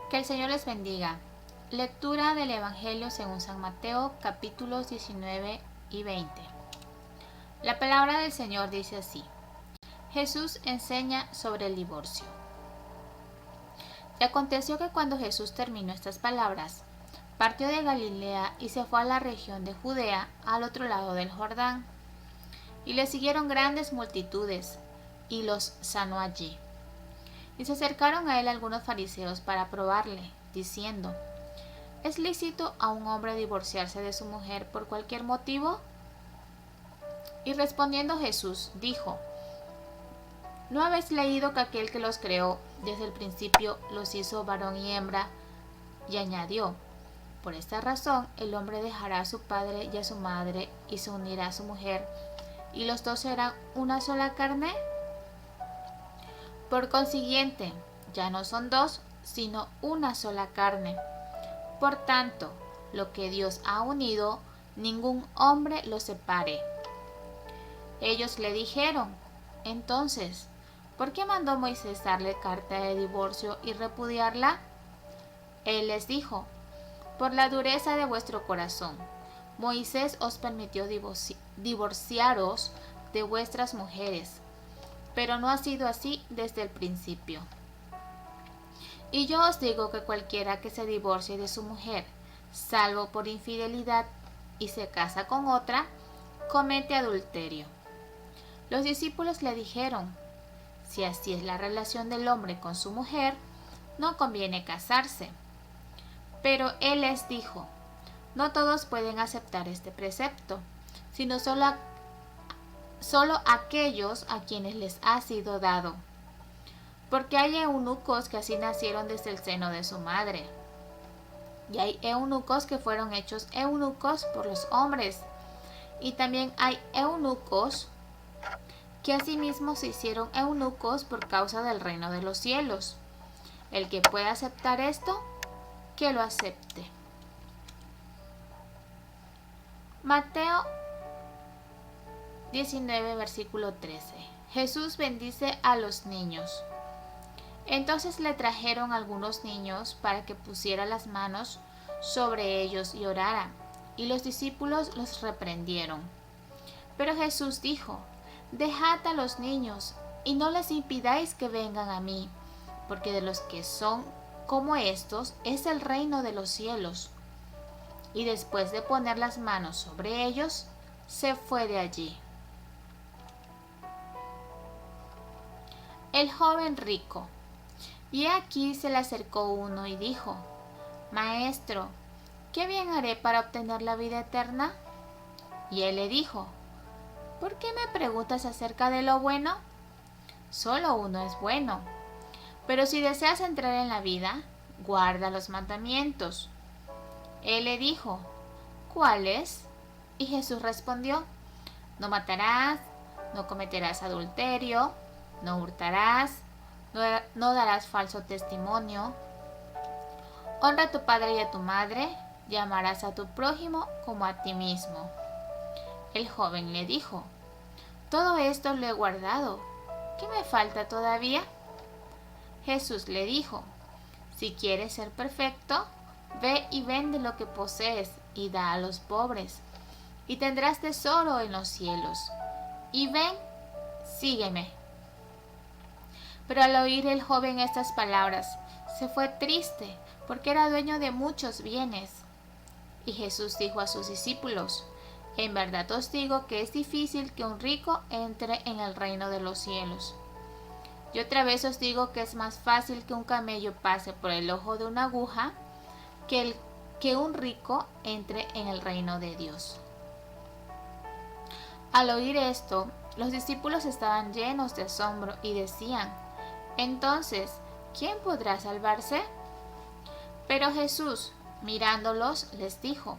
Que el Señor les bendiga. Lectura del Evangelio según San Mateo, capítulos 19 y 20. La palabra del Señor dice así. Jesús enseña sobre el divorcio. Y aconteció que cuando Jesús terminó estas palabras, partió de Galilea y se fue a la región de Judea, al otro lado del Jordán. Y le siguieron grandes multitudes, y los sanó allí. Y se acercaron a él algunos fariseos para probarle, diciendo: ¿Es lícito a un hombre divorciarse de su mujer por cualquier motivo? Y respondiendo Jesús, dijo: ¿No habéis leído que aquel que los creó desde el principio los hizo varón y hembra? Y añadió: por esta razón el hombre dejará a su padre y a su madre y se unirá a su mujer, y los dos serán una sola carne. Por consiguiente, ya no son dos, sino una sola carne. Por tanto, lo que Dios ha unido, ningún hombre lo separe. Ellos le dijeron: entonces, ¿por qué mandó Moisés darle carta de divorcio y repudiarla? Él les dijo: por la dureza de vuestro corazón. Moisés os permitió divorciaros de vuestras mujeres, pero no ha sido así desde el principio. Y yo os digo que cualquiera que se divorcie de su mujer, salvo por infidelidad, y se casa con otra, comete adulterio. Los discípulos le dijeron: si así es la relación del hombre con su mujer, no conviene casarse. Pero él les dijo: no todos pueden aceptar este precepto, sino solo aquellos a quienes les ha sido dado. Porque hay eunucos que así nacieron desde el seno de su madre. Y hay eunucos que fueron hechos eunucos por los hombres. Y también hay eunucos que asimismo se hicieron eunucos por causa del reino de los cielos. El que pueda aceptar esto, que lo acepte. Mateo 19, versículo 13. Jesús bendice a los niños. Entonces le trajeron algunos niños para que pusiera las manos sobre ellos y orara, y los discípulos los reprendieron. Pero Jesús dijo: dejad a los niños, y no les impidáis que vengan a mí, porque de los que son como estos es el reino de los cielos. Y después de poner las manos sobre ellos, se fue de allí. El joven rico. Y aquí se le acercó uno y dijo: Maestro, ¿qué bien haré para obtener la vida eterna? Y él le dijo: ¿por qué me preguntas acerca de lo bueno? Solo uno es bueno. Pero si deseas entrar en la vida, guarda los mandamientos. Él le dijo: ¿cuáles? Y Jesús respondió: no matarás, no cometerás adulterio, no hurtarás, no darás falso testimonio, honra a tu padre y a tu madre, y amarás a tu prójimo como a ti mismo. El joven le dijo: todo esto lo he guardado, ¿qué me falta todavía? Jesús le dijo: si quieres ser perfecto, ve y vende lo que posees y da a los pobres, y tendrás tesoro en los cielos. Y ven, sígueme. Pero al oír el joven estas palabras, se fue triste, porque era dueño de muchos bienes. Y Jesús dijo a sus discípulos: en verdad os digo que es difícil que un rico entre en el reino de los cielos. Y otra vez os digo que es más fácil que un camello pase por el ojo de una aguja que un rico entre en el reino de Dios. Al oír esto, los discípulos estaban llenos de asombro y decían: entonces, ¿quién podrá salvarse? Pero Jesús, mirándolos, les dijo: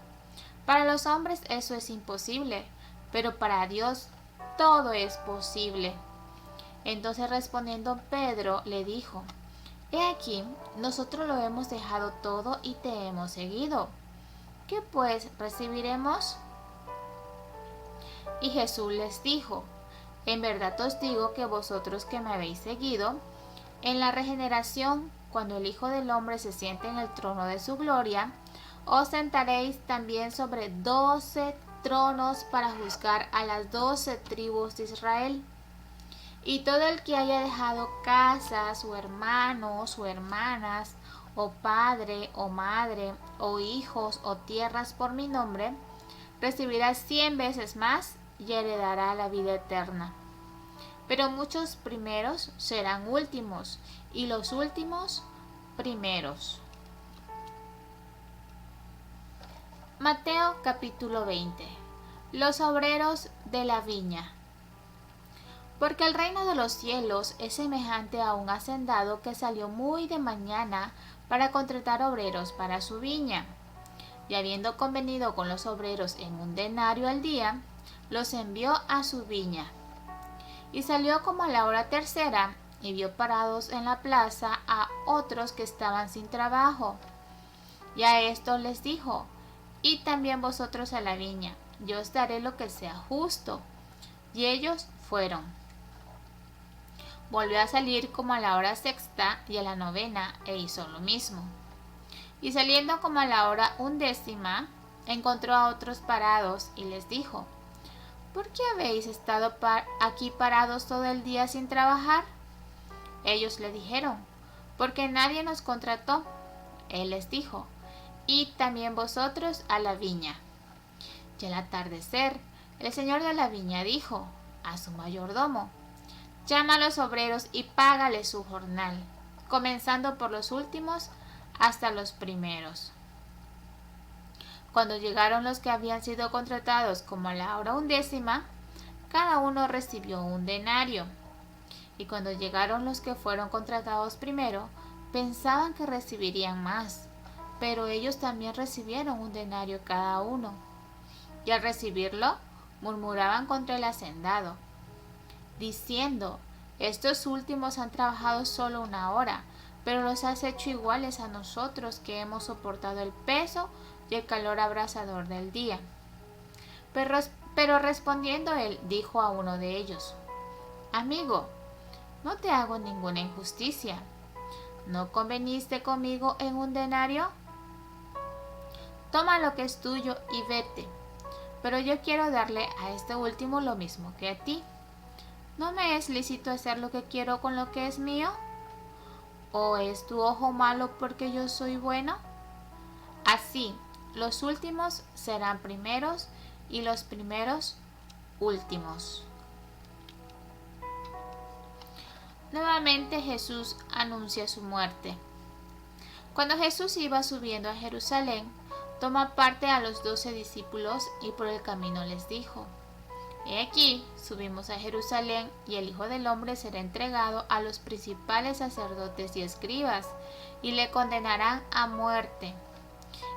para los hombres eso es imposible, pero para Dios todo es posible. Entonces respondiendo Pedro le dijo: he aquí, nosotros lo hemos dejado todo y te hemos seguido. ¿Qué pues recibiremos? Y Jesús les dijo: en verdad os digo que vosotros que me habéis seguido, En la regeneración, cuando el Hijo del Hombre se siente en el trono de su gloria, os sentaréis también sobre 12 tronos para juzgar a las 12 tribus de Israel. Y todo el que haya dejado casas, o hermanos, o hermanas, o padre, o madre, o hijos, o tierras por mi nombre, recibirá 100 veces más y heredará la vida eterna. Pero muchos primeros serán últimos, y los últimos primeros. Mateo capítulo 20. Los obreros de la viña. Porque el reino de los cielos es semejante a un hacendado que salió muy de mañana para contratar obreros para su viña. Y habiendo convenido con los obreros en un denario al día, los envió a su viña. Y salió como a la hora tercera, y vio parados en la plaza a otros que estaban sin trabajo. Y a estos les dijo: id también vosotros a la viña, yo os daré lo que sea justo. Y ellos fueron. Volvió a salir como a la hora sexta y a la novena, e hizo lo mismo. Y saliendo como a la hora 11, encontró a otros parados, y les dijo: ¿por qué habéis estado aquí parados todo el día sin trabajar? Ellos le dijeron: porque nadie nos contrató. Él les dijo: id también vosotros a la viña. Y al atardecer, el señor de la viña dijo a su mayordomo: llama a los obreros y págales su jornal, comenzando por los últimos hasta los primeros. Cuando llegaron los que habían sido contratados como a la hora 11, cada uno recibió un denario. Y cuando llegaron los que fueron contratados primero, pensaban que recibirían más, pero ellos también recibieron un denario cada uno. Y al recibirlo, murmuraban contra el hacendado, diciendo: estos últimos han trabajado solo 1 hora, pero los has hecho iguales a nosotros, que hemos soportado el peso y el calor abrasador del día. Pero respondiendo él, dijo a uno de ellos: amigo, no te hago ninguna injusticia. ¿No conveniste conmigo en un denario? Toma lo que es tuyo y vete. Pero yo quiero darle a este último lo mismo que a ti. ¿No me es lícito hacer lo que quiero con lo que es mío? ¿O es tu ojo malo porque yo soy bueno? Así, los últimos serán primeros y los primeros últimos. Nuevamente Jesús anuncia su muerte. Cuando Jesús iba subiendo a Jerusalén, tomó parte a los 12 discípulos y por el camino les dijo: he aquí, subimos a Jerusalén, y el Hijo del Hombre será entregado a los principales sacerdotes y escribas, y le condenarán a muerte,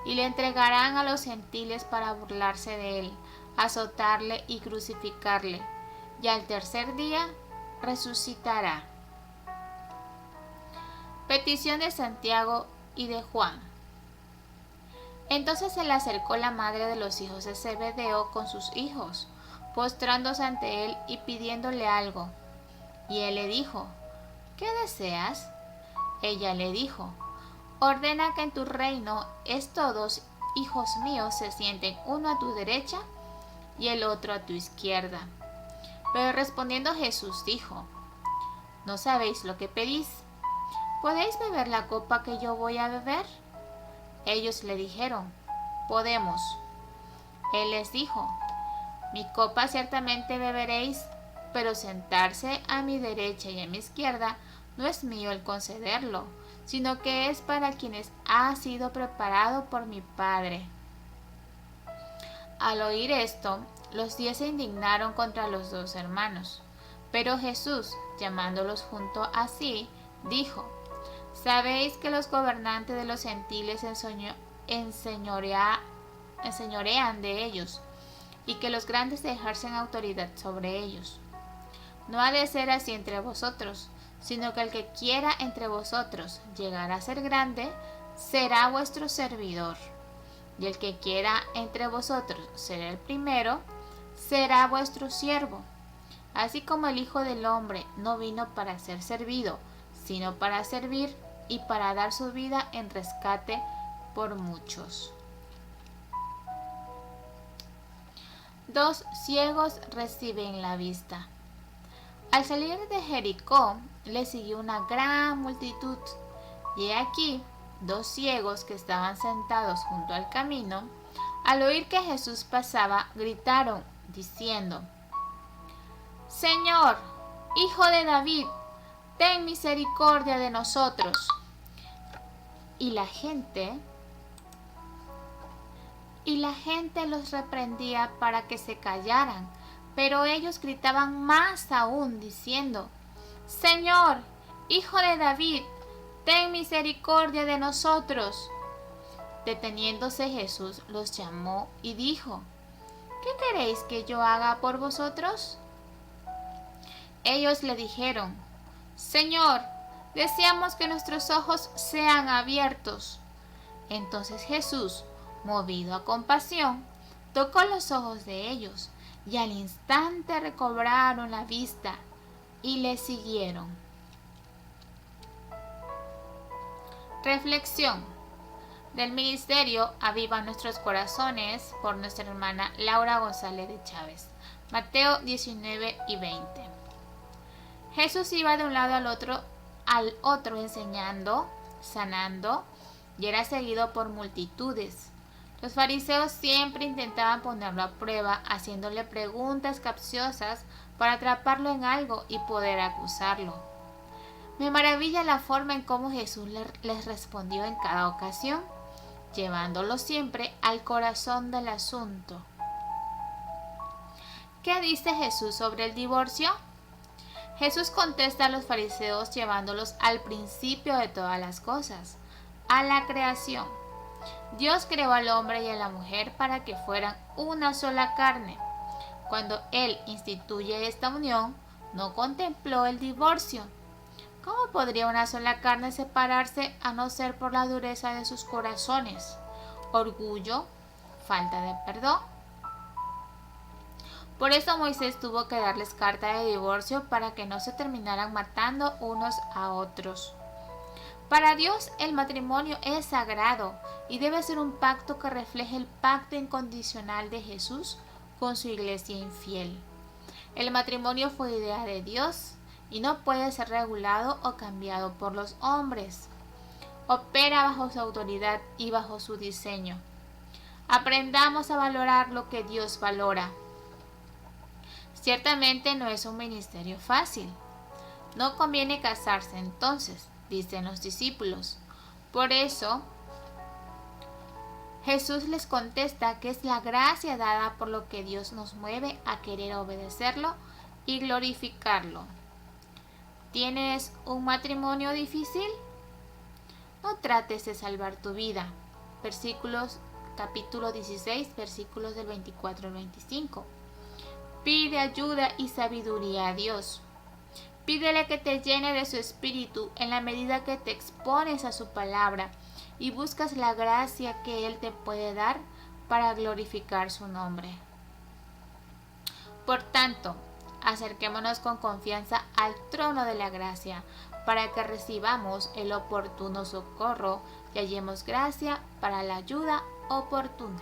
y le entregarán a los gentiles para burlarse de él, azotarle y crucificarle, y al tercer día resucitará. Petición de Santiago y de Juan. Entonces se le acercó la madre de los hijos de Zebedeo con sus hijos, postrándose ante él y pidiéndole algo. Y él le dijo: ¿qué deseas? Ella le dijo: ordena que en tu reino estos 2 hijos míos se sienten, uno a tu derecha y el otro a tu izquierda. Pero respondiendo Jesús dijo: ¿no sabéis lo que pedís? ¿Podéis beber la copa que yo voy a beber? Ellos le dijeron: podemos. Él les dijo: mi copa ciertamente beberéis, pero sentarse a mi derecha y a mi izquierda no es mío el concederlo, sino que es para quienes ha sido preparado por mi Padre. Al oír esto, los 10 se indignaron contra los 2 hermanos. Pero Jesús, llamándolos junto a sí, dijo: ¿sabéis que los gobernantes de los gentiles enseñorean de ellos, y que los grandes ejercen autoridad sobre ellos? No ha de ser así entre vosotros, sino que el que quiera entre vosotros llegar a ser grande, será vuestro servidor. Y el que quiera entre vosotros ser el primero, será vuestro siervo. Así como el Hijo del Hombre no vino para ser servido, sino para servir y para dar su vida en rescate por muchos. 2 ciegos reciben la vista. Al salir de Jericó, le siguió una gran multitud, y he aquí 2 ciegos que estaban sentados junto al camino. Al oír que Jesús pasaba, gritaron, diciendo: Señor, Hijo de David, ten misericordia de nosotros. Y la gente los reprendía para que se callaran, pero ellos gritaban más aún, diciendo: Señor, Hijo de David, ten misericordia de nosotros. Deteniéndose Jesús los llamó y dijo: ¿Qué queréis que yo haga por vosotros? Ellos le dijeron: Señor, deseamos que nuestros ojos sean abiertos. Entonces Jesús, movido a compasión, tocó los ojos de ellos, y al instante recobraron la vista y le siguieron. Reflexión del ministerio Aviva Nuestros Corazones por nuestra hermana Laura González de Chávez. Mateo 19 y 20. Jesús iba de un lado al otro enseñando, sanando, y era seguido por multitudes. Los fariseos siempre intentaban ponerlo a prueba, haciéndole preguntas capciosas para atraparlo en algo y poder acusarlo. Me maravilla la forma en cómo Jesús les respondió en cada ocasión, llevándolo siempre al corazón del asunto. ¿Qué dice Jesús sobre el divorcio? Jesús contesta a los fariseos llevándolos al principio de todas las cosas, a la creación. Dios creó al hombre y a la mujer para que fueran una sola carne. Cuando Él instituye esta unión, no contempló el divorcio. ¿Cómo podría una sola carne separarse a no ser por la dureza de sus corazones, orgullo, falta de perdón? Por eso Moisés tuvo que darles carta de divorcio para que no se terminaran matando unos a otros. Para Dios el matrimonio es sagrado y debe ser un pacto que refleje el pacto incondicional de Jesús con su iglesia infiel. El matrimonio fue idea de Dios y no puede ser regulado o cambiado por los hombres. Opera bajo su autoridad y bajo su diseño. Aprendamos a valorar lo que Dios valora. Ciertamente no es un ministerio fácil. No conviene casarse entonces, dicen los discípulos. Por eso, Jesús les contesta que es la gracia dada por lo que Dios nos mueve a querer obedecerlo y glorificarlo. ¿Tienes un matrimonio difícil? No trates de salvar tu vida. Capítulo 16, versículos del 24 al 25. Pide ayuda y sabiduría a Dios. Pídele que te llene de su espíritu en la medida que te expones a su palabra y buscas la gracia que Él te puede dar para glorificar su nombre. Por tanto, acerquémonos con confianza al trono de la gracia para que recibamos el oportuno socorro y hallemos gracia para la ayuda oportuna.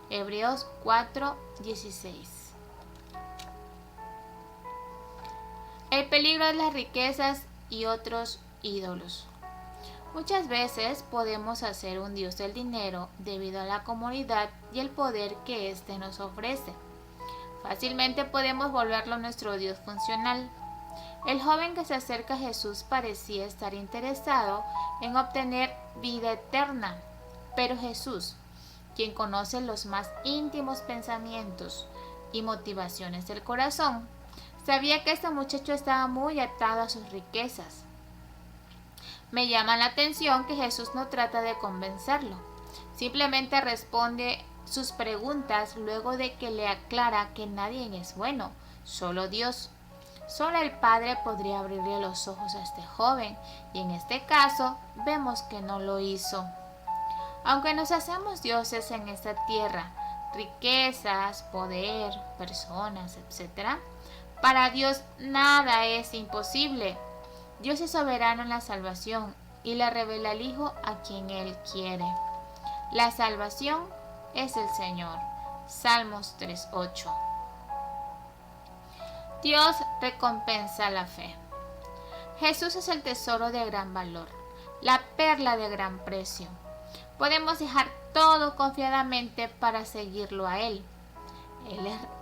Hebreos 4:16. El peligro de las riquezas y otros ídolos. Muchas veces podemos hacer un dios del dinero debido a la comodidad y el poder que éste nos ofrece. Fácilmente podemos volverlo nuestro dios funcional. El joven que se acerca a Jesús parecía estar interesado en obtener vida eterna, pero Jesús, quien conoce los más íntimos pensamientos y motivaciones del corazón, sabía que este muchacho estaba muy atado a sus riquezas. Me llama la atención que Jesús no trata de convencerlo, simplemente responde sus preguntas luego de que le aclara que nadie es bueno, solo Dios. Solo el Padre podría abrirle los ojos a este joven, y en este caso vemos que no lo hizo. Aunque nos hacemos dioses en esta tierra, riquezas, poder, personas, etc., para Dios nada es imposible. Dios es soberano en la salvación y le revela al Hijo a quien Él quiere. La salvación es el Señor. Salmos 3:8. Dios recompensa la fe. Jesús es el tesoro de gran valor, la perla de gran precio. Podemos dejar todo confiadamente para seguirlo a Él.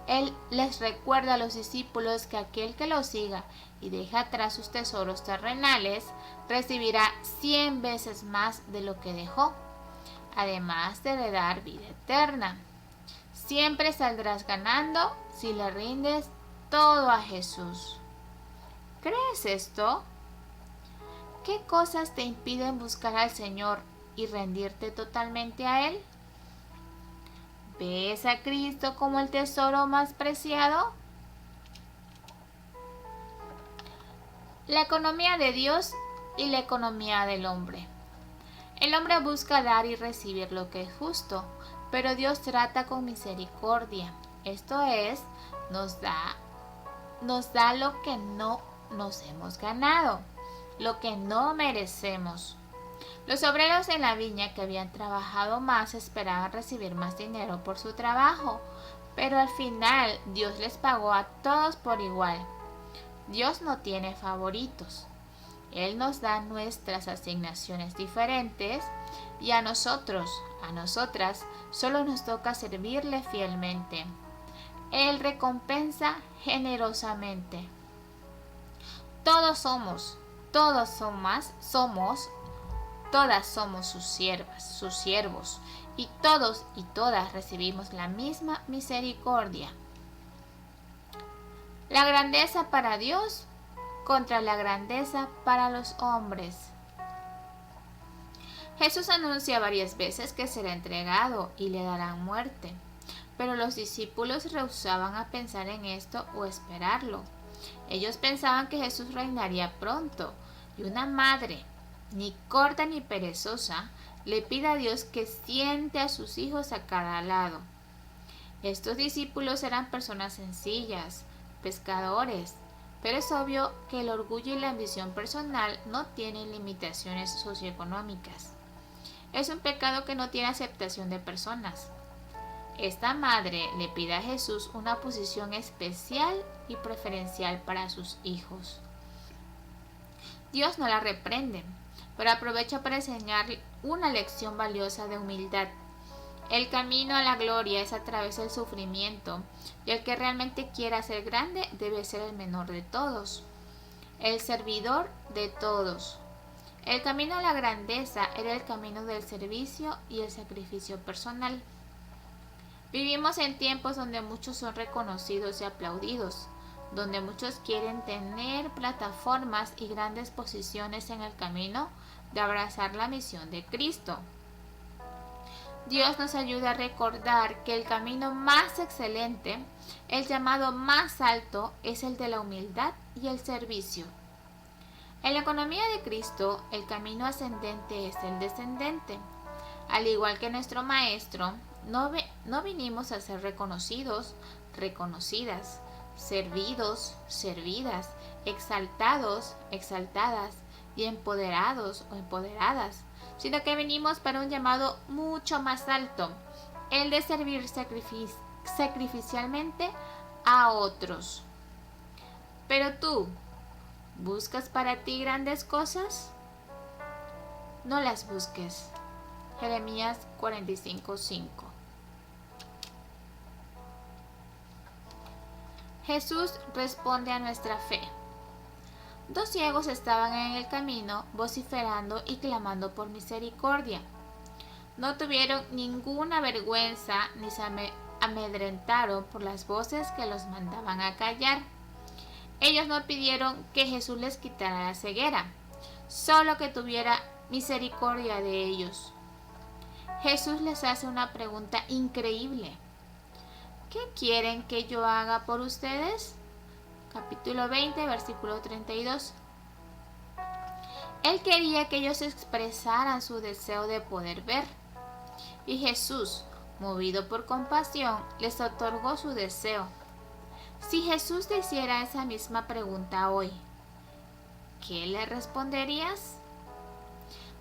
Él les recuerda a los discípulos que aquel que lo siga y deja atrás sus tesoros terrenales, recibirá 100 veces más de lo que dejó, además de heredar vida eterna. Siempre saldrás ganando si le rindes todo a Jesús. ¿Crees esto? ¿Qué cosas te impiden buscar al Señor y rendirte totalmente a Él? ¿Ves a Cristo como el tesoro más preciado? La economía de Dios y la economía del hombre. El hombre busca dar y recibir lo que es justo, pero Dios trata con misericordia. Esto es, nos da lo que no nos hemos ganado, lo que no merecemos. Los obreros en la viña que habían trabajado más esperaban recibir más dinero por su trabajo, pero al final Dios les pagó a todos por igual. Dios no tiene favoritos. Él nos da nuestras asignaciones diferentes y a nosotras, solo nos toca servirle fielmente. Él recompensa generosamente. Todas somos sus siervos, y todos y todas recibimos la misma misericordia. La grandeza para Dios contra la grandeza para los hombres. Jesús anuncia varias veces que será entregado y le darán muerte, pero los discípulos rehusaban a pensar en esto o esperarlo. Ellos pensaban que Jesús reinaría pronto, y una madre, ni corta ni perezosa, le pide a Dios que siente a sus hijos a cada lado. Estos discípulos eran personas sencillas, pescadores, pero es obvio que el orgullo y la ambición personal no tienen limitaciones socioeconómicas. Es un pecado que no tiene aceptación de personas. Esta madre le pide a Jesús una posición especial y preferencial para sus hijos. Dios no la reprende, pero aprovecha para enseñar una lección valiosa de humildad. El camino a la gloria es a través del sufrimiento, y el que realmente quiera ser grande debe ser el menor de todos, el servidor de todos. El camino a la grandeza era el camino del servicio y el sacrificio personal. Vivimos en tiempos donde muchos son reconocidos y aplaudidos, donde muchos quieren tener plataformas y grandes posiciones en el camino de abrazar la misión de Cristo. Dios nos ayuda a recordar que el camino más excelente, el llamado más alto, es el de la humildad y el servicio. En la economía de Cristo, el camino ascendente es el descendente. Al igual que nuestro Maestro, no vinimos a ser reconocidos, reconocidas, servidos, servidas, exaltados, exaltadas y empoderados o empoderadas, sino que venimos para un llamado mucho más alto, el de servir sacrificialmente a otros. Pero tú, ¿buscas para ti grandes cosas? No las busques. Jeremías 45:5. Jesús responde a nuestra fe. 2 ciegos estaban en el camino vociferando y clamando por misericordia. No tuvieron ninguna vergüenza ni se amedrentaron por las voces que los mandaban a callar. Ellos no pidieron que Jesús les quitara la ceguera, solo que tuviera misericordia de ellos. Jesús les hace una pregunta increíble. ¿Qué quieren que yo haga por ustedes? Capítulo 20, versículo 32. Él quería que ellos expresaran su deseo de poder ver. Y Jesús, movido por compasión, les otorgó su deseo. Si Jesús te hiciera esa misma pregunta hoy, ¿qué le responderías?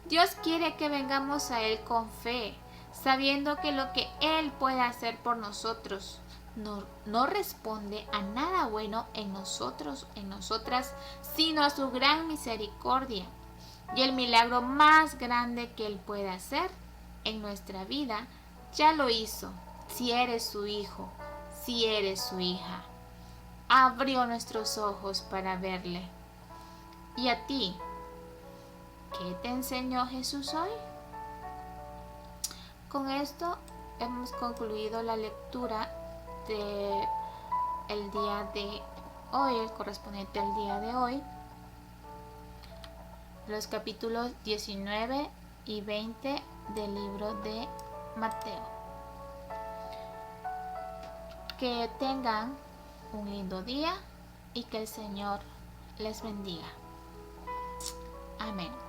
Dios quiere que vengamos a Él con fe, sabiendo que lo que Él puede hacer por nosotros no responde a nada bueno en nosotros, en nosotras, sino a su gran misericordia. Y el milagro más grande que Él puede hacer en nuestra vida, ya lo hizo. Si eres su hijo, si eres su hija, abrió nuestros ojos para verle. ¿Y a ti? ¿Qué te enseñó Jesús hoy? Con esto hemos concluido la lectura de el día de hoy, el correspondiente al día de hoy, los capítulos 19 y 20 del libro de Mateo. Que tengan un lindo día y que el Señor les bendiga. Amén.